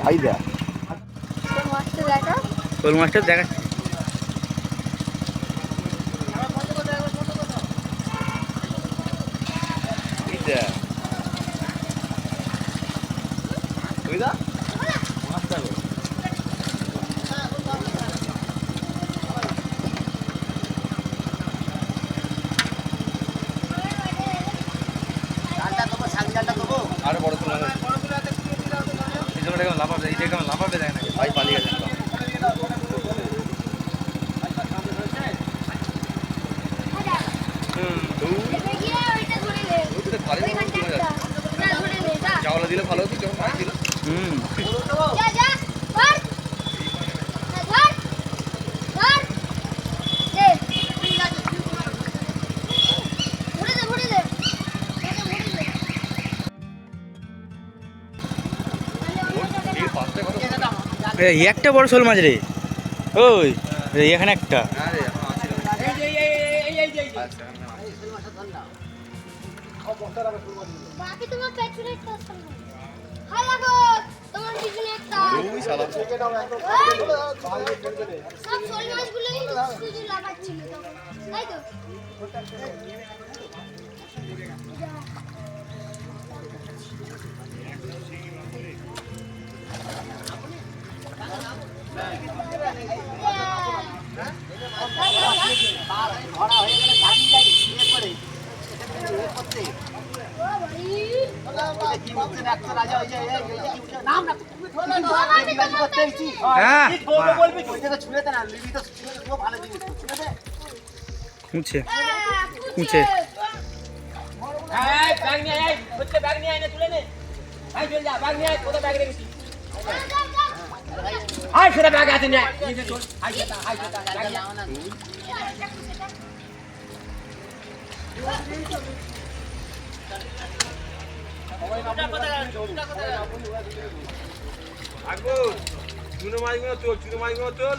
ভাই দেখ শোল মাছটা দেখাচ্ছি। আরো বড় তোলা লাফাবে, এইটা কেমন লাফাবে দেখ নাকি ভাই পালিয়ে গেছে। চাওলা দিলে ভালো হতো, কেমন মাছ ছিল। একটা বড় শোল মাছ রে, ওই এখানে একটা। কুঁচে কুঁচে চুনো মাছগুলো তোল, চুনো মাছগুলো তোল।